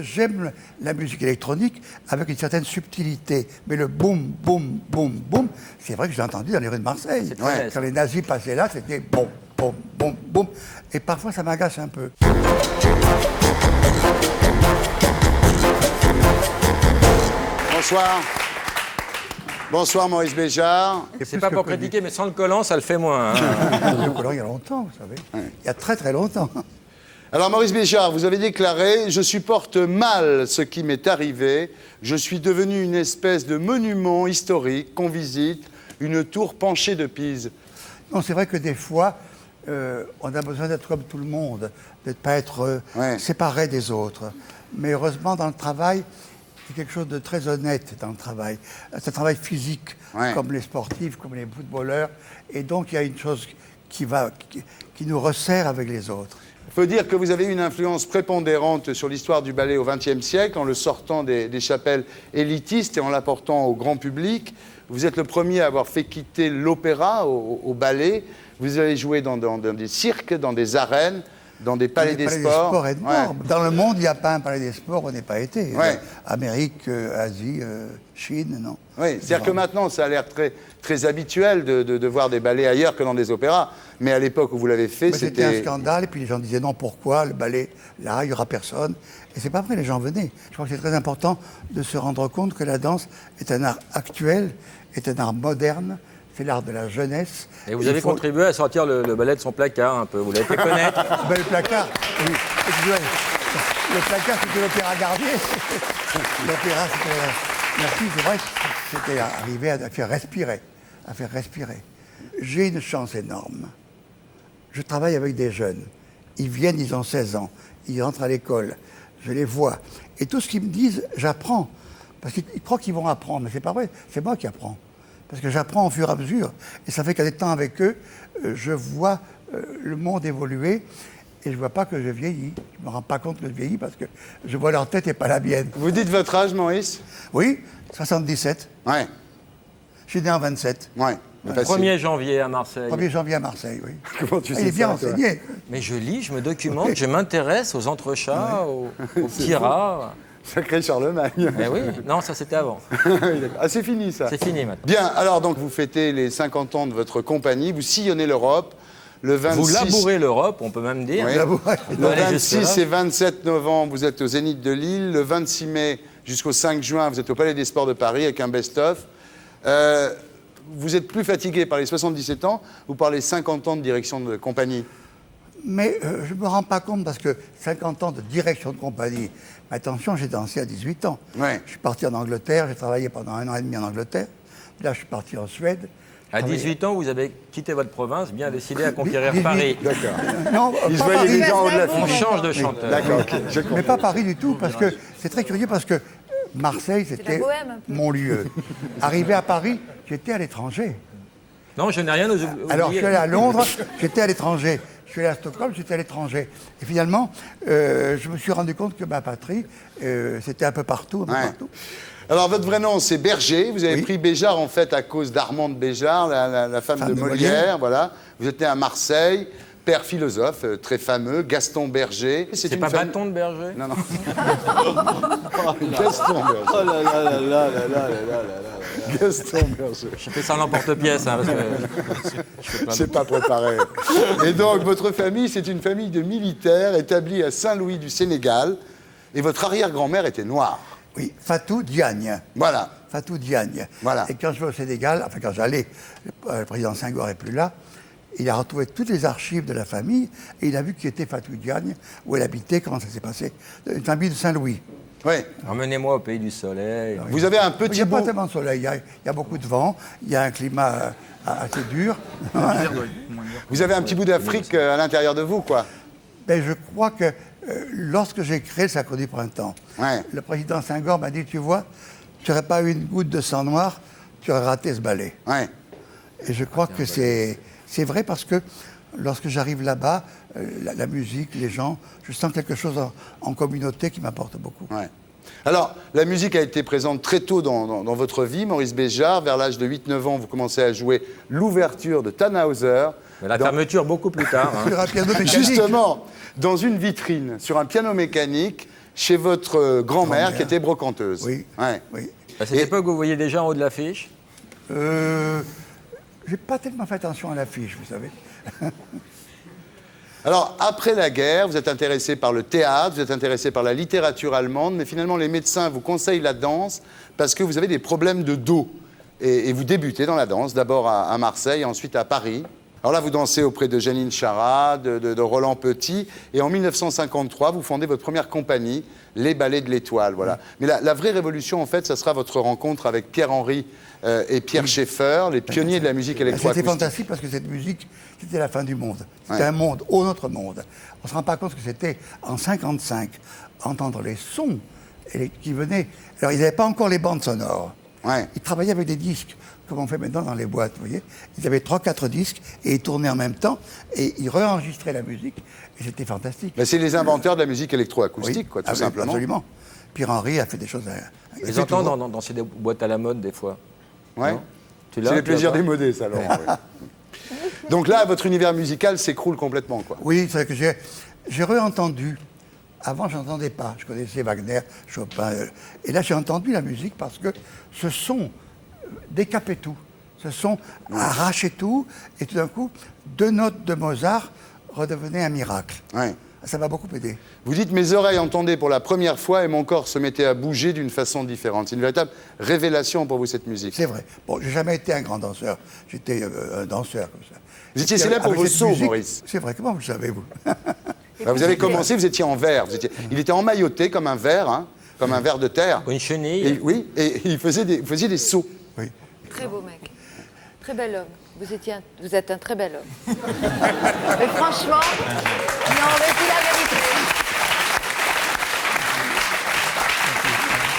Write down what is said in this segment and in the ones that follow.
J'aime la musique électronique avec une certaine subtilité. Mais le boum, boum, boum, boum, c'est vrai que je l'ai entendu dans les rues de Marseille. Ouais. Quand les nazis passaient là, c'était boum, boum, boum, boum. Et parfois, ça m'agace un peu. Bonsoir. Bonsoir Maurice Béjart. C'est pas pour critiquer, mais sans le collant, ça le fait moins. Hein. Le collant, il y a longtemps, vous savez. Il y a très très longtemps. Alors Maurice Béjart, vous avez déclaré « Je supporte mal ce qui m'est arrivé. Je suis devenu une espèce de monument historique qu'on visite, une tour penchée de Pise. » Non, c'est vrai que des fois, on a besoin d'être comme tout le monde, de ne pas être séparé des autres. Mais heureusement, dans le travail, c'est quelque chose de très honnête dans le travail. C'est un travail physique, comme les sportifs, comme les footballeurs. Et donc, il y a une chose qui nous resserre avec les autres. Il faut dire que vous avez eu une influence prépondérante sur l'histoire du ballet au XXe siècle, en le sortant des chapelles élitistes et en l'apportant au grand public. Vous êtes le premier à avoir fait quitter l'opéra au ballet. Vous avez joué dans des cirques, dans des arènes, dans des palais des sports. Énormes. Dans le monde, il n'y a pas un palais des sports où on n'est pas été. Amérique, Asie, Chine, non. Oui, c'est-à-dire que maintenant, ça a l'air très habituel de voir des ballets ailleurs que dans des opéras. Mais à l'époque où vous l'avez fait, c'était un scandale. Et puis les gens disaient non, pourquoi le ballet, là, il n'y aura personne. Et c'est pas vrai, les gens venaient. Je crois que c'est très important de se rendre compte que la danse est un art actuel, est un art moderne. C'est l'art de la jeunesse. Et vous avez contribué à sortir le ballet de son placard un peu. Vous l'avez fait connaître. Le placard, oui. Le placard, c'était l'opéra Garnier. L'opéra, c'était... Merci, c'est vrai, c'était arrivé à faire respirer. J'ai une chance énorme. Je travaille avec des jeunes. Ils viennent, ils ont 16 ans. Ils rentrent à l'école. Je les vois. Et tout ce qu'ils me disent, j'apprends. Parce qu'ils croient qu'ils vont apprendre. Mais c'est pas vrai. C'est moi qui apprends. Parce que j'apprends au fur et à mesure. Et ça fait qu'en étant avec eux, je vois le monde évoluer. Et je ne vois pas que je vieillis. Je ne me rends pas compte que je vieillis parce que je vois leur tête et pas la mienne. Vous dites votre âge, Maurice? Oui, 77. Ouais. Je suis né en 27. Ouais. 1er janvier à Marseille. 1er janvier à Marseille, oui. Comment tu sais Il est bien ça, enseigné. Mais je lis, je me documente, je m'intéresse aux entrechats, aux petits rats. Sacré Charlemagne. Eh oui, non, ça c'était avant. Ah, c'est fini ça. C'est fini maintenant. Bien, alors donc vous fêtez les 50 ans de votre compagnie, vous sillonnez l'Europe. Le 26... Vous labourez l'Europe, on peut même dire. Oui. Le 26 et 27 novembre, vous êtes au Zénith de Lille. Le 26 mai jusqu'au 5 juin, vous êtes au Palais des Sports de Paris avec un best-of. Vous êtes plus fatigué par les 77 ans ou par les 50 ans de direction de compagnie? Mais je ne me rends pas compte parce que 50 ans de direction de compagnie, mais attention, j'ai dansé à 18 ans. Ouais. Je suis parti en Angleterre, j'ai travaillé pendant 1 an et demi en Angleterre. Là, je suis parti en Suède. À 18 ans, vous avez quitté votre province, bien décidé à conquérir Paris. D'accord. Non, Ils pas voyaient Paris. les gens au-delà de la On fille. change de chanteur. D'accord, ok. Je comprends. Mais pas Paris du tout, parce que c'est très curieux, parce que Marseille, c'était mon lieu. Arrivé à Paris, j'étais à l'étranger. Non, je n'ai rien oublié. Alors, je suis allé à Londres, j'étais à l'étranger. Je suis allé à Stockholm, j'étais à l'étranger. Et finalement, je me suis rendu compte que ma patrie, c'était un peu partout, partout. Alors, votre vrai nom, c'est Berger. Vous avez pris Béjart, en fait, à cause d'Armande Béjart, la femme de Molière. Voilà. Vous êtes né à Marseille, père philosophe, très fameux, Gaston Berger. C'est pas Bâton de Berger? Non, non. Gaston Berger. Oh là là là là là là là là là. Gaston Berger. Je fais ça en emporte-pièce, hein, parce que C'est pas préparé. Et donc, votre famille, c'est une famille de militaires établie à Saint-Louis du Sénégal. Et votre arrière-grand-mère était noire. Oui, Fatou Diagne. Voilà. Fatou Diagne. Voilà. Et quand je vais au Sénégal, enfin quand j'allais, le président Senghor n'est plus là, il a retrouvé toutes les archives de la famille et il a vu qui était Fatou Diagne, où elle habitait, comment ça s'est passé. Une famille de Saint-Louis. Oui. Emmenez-moi au pays du soleil. Vous avez un Il n'y petit a bout... pas tellement de soleil, il y a beaucoup de vent, il y a un climat assez dur. Vous avez un petit bout d'Afrique à l'intérieur de vous, quoi. Ben, je crois que lorsque j'ai créé le Sacre du Printemps, le président Senghor m'a dit, tu vois, tu n'aurais pas eu une goutte de sang noir, tu aurais raté ce ballet. Ouais. Et je crois que c'est vrai parce que lorsque j'arrive là-bas, la musique, les gens, je sens quelque chose en communauté qui m'apporte beaucoup. Ouais. Alors, la musique a été présente très tôt dans votre vie, Maurice Béjart. Vers l'âge de 8-9 ans, vous commencez à jouer l'ouverture de Tannhäuser. Mais la fermeture beaucoup plus tard. Hein. Sur un piano mécanique. Justement, dans une vitrine, sur un piano mécanique, chez votre grand-mère Grand-mère. qui était brocanteuse. Oui. Ouais. Oui. À cette époque, vous voyez déjà en haut de l'affiche. J'ai pas tellement fait attention à l'affiche, vous savez. Alors, après la guerre, vous êtes intéressé par le théâtre, vous êtes intéressé par la littérature allemande, mais finalement, les médecins vous conseillent la danse parce que vous avez des problèmes de dos. Et vous débutez dans la danse, d'abord à Marseille, ensuite à Paris. Alors là, vous dansez auprès de Janine Chara, de Roland Petit, et en 1953, vous fondez votre première compagnie, les Ballets de l'Étoile, voilà. Mais la vraie révolution, en fait, ça sera votre rencontre avec Pierre-Henri et Pierre Schaeffer, les pionniers de la musique électroacoustique. C'était fantastique parce que cette musique, c'était la fin du monde. C'était Ouais. un monde, autre monde. On ne se rend pas compte ce que c'était en 55, entendre les sons qui venaient. Alors, ils n'avaient pas encore les bandes sonores. Ouais. Ils travaillaient avec des disques, comme on fait maintenant dans les boîtes, vous voyez. Ils avaient 3-4 disques et ils tournaient en même temps et ils réenregistraient la musique et c'était fantastique. Ben, c'est les inventeurs de la musique électroacoustique, Oui, quoi, tout ah oui, simplement. Absolument. Pierre-Henri a fait des choses... Je les entends dans ces boîtes à la mode, des fois. Ouais. Non Tu l'as, C'est les tu l'as plaisirs pas démodés, ça, Laurent. oui. Donc là, votre univers musical s'écroule complètement, quoi. Oui, c'est vrai que j'ai re-entendu. Avant, je n'entendais pas. Je connaissais Wagner, Chopin. Et là, j'ai entendu la musique parce que ce son décapait tout. Ce son arrachait tout. Et tout d'un coup, 2 notes de Mozart redevenaient un miracle. Ouais. Ça m'a beaucoup aidé. Vous dites, mes oreilles entendaient pour la première fois et mon corps se mettait à bouger d'une façon différente. C'est une véritable révélation pour vous, cette musique. C'est vrai. Bon, j'ai jamais été un grand danseur. J'étais un danseur comme ça. Vous étiez célèbre pour Avec vos cette sauts, musique- Maurice. C'est vrai. Comment vous le savez, vous? Vous avez commencé, vous étiez en verre. Il était emmailloté comme un verre, hein, comme un verre de terre. Une chenille. Et, oui, et il faisait vous faisiez des sauts. Oui. Très beau mec. Très bel homme. Vous êtes un très bel homme. Mais franchement, non, mais c'est la vérité.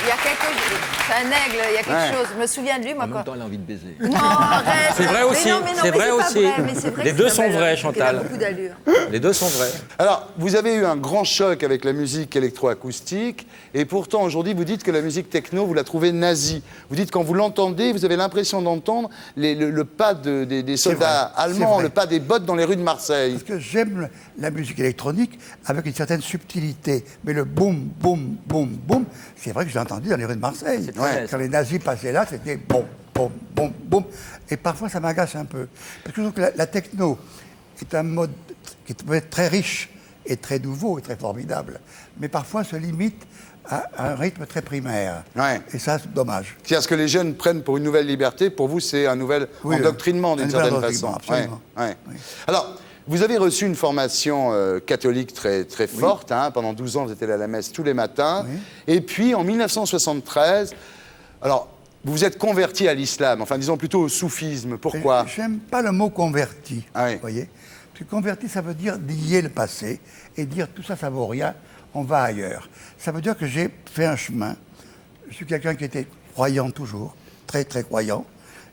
Il y a quelque chose. C'est un aigle, il y a quelque chose. Je me souviens de lui, moi, En quand. même temps, elle a envie de baiser. Non, arrête. C'est vrai Mais aussi, non, mais non, c'est mais vrai pas aussi. vrai, mais c'est vrai Les que deux c'est sont un bel vrais, homme, qu'il a Chantal. beaucoup d'allure. Les deux sont vrais. Alors, vous avez eu un grand choc avec la musique électroacoustique, et pourtant, aujourd'hui, vous dites que la musique techno, vous la trouvez nazie. Vous dites, quand vous l'entendez, vous avez l'impression d'entendre le pas des soldats vrai, c'est allemands, vrai. le pas des bottes dans les rues de Marseille. Parce que j'aime la musique électronique avec une certaine subtilité. Mais le boum, boum, boum, boum, c'est vrai que je l'ai entendu dans les rues de Marseille. C'est très- Quand les nazis passaient là, c'était boum, boum, boum, boum. Et parfois, ça m'agace un peu. Parce que je trouve que la techno est un mode qui peut être très riche et très nouveau et très formidable. Mais parfois se limite à un rythme très primaire. Ouais. Et ça, c'est dommage. C'est-à-dire ce que les jeunes prennent pour une nouvelle liberté, pour vous, c'est un nouvel Oui, endoctrinement d'une un nouvel certaine endoctrinement, façon. absolument. Ouais, ouais. Oui. Alors, vous avez reçu une formation catholique très, très forte. Hein. Pendant 12 ans, vous étiez allé à la messe tous les matins. Oui. Et puis, en 1973, alors, vous vous êtes converti à l'islam, enfin, disons plutôt au soufisme. Pourquoi? J'aime pas le mot converti. Ah oui. Vous voyez? Parce que converti, ça veut dire nier le passé et dire tout ça, ça vaut rien, on va ailleurs. Ça veut dire que j'ai fait un chemin. Je suis quelqu'un qui était croyant toujours, très très croyant.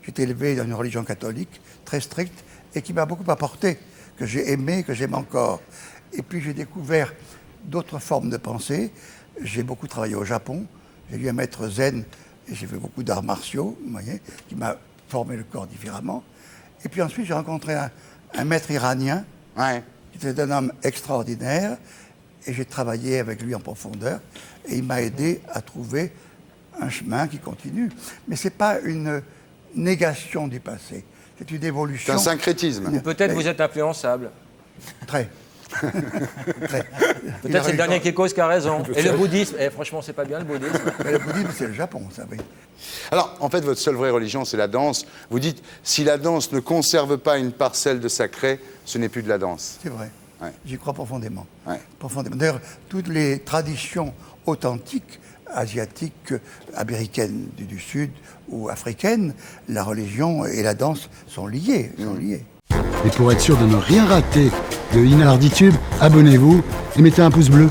J'ai été élevé dans une religion catholique très stricte et qui m'a beaucoup apporté, que j'ai aimé, que j'aime encore. Et puis j'ai découvert d'autres formes de pensée. J'ai beaucoup travaillé au Japon. J'ai lu un maître zen et j'ai fait beaucoup d'arts martiaux, vous voyez, qui m'a formé le corps différemment. Et puis ensuite, j'ai rencontré un maître iranien Ouais. qui était un homme extraordinaire et j'ai travaillé avec lui en profondeur et il m'a aidé à trouver un chemin qui continue. Mais ce n'est pas une négation du passé, c'est une C'est évolution. un syncrétisme. Peut-être vous êtes influençable. Très. Très. Peut-être c'est le dernier qui cause qui a raison. Et le bouddhisme, franchement, c'est pas bien le bouddhisme. Mais le bouddhisme, c'est le Japon, vous savez. Alors, en fait, votre seule vraie religion, c'est la danse. Vous dites, si la danse ne conserve pas une parcelle de sacré, ce n'est plus de la danse. C'est vrai. Ouais. J'y crois profondément. Ouais. Profondément. D'ailleurs, toutes les traditions authentiques, asiatiques, américaines du Sud ou africaines, la religion et la danse sont liées. Sont liées. Et pour être sûr de ne rien rater de Inarditube, abonnez-vous et mettez un pouce bleu.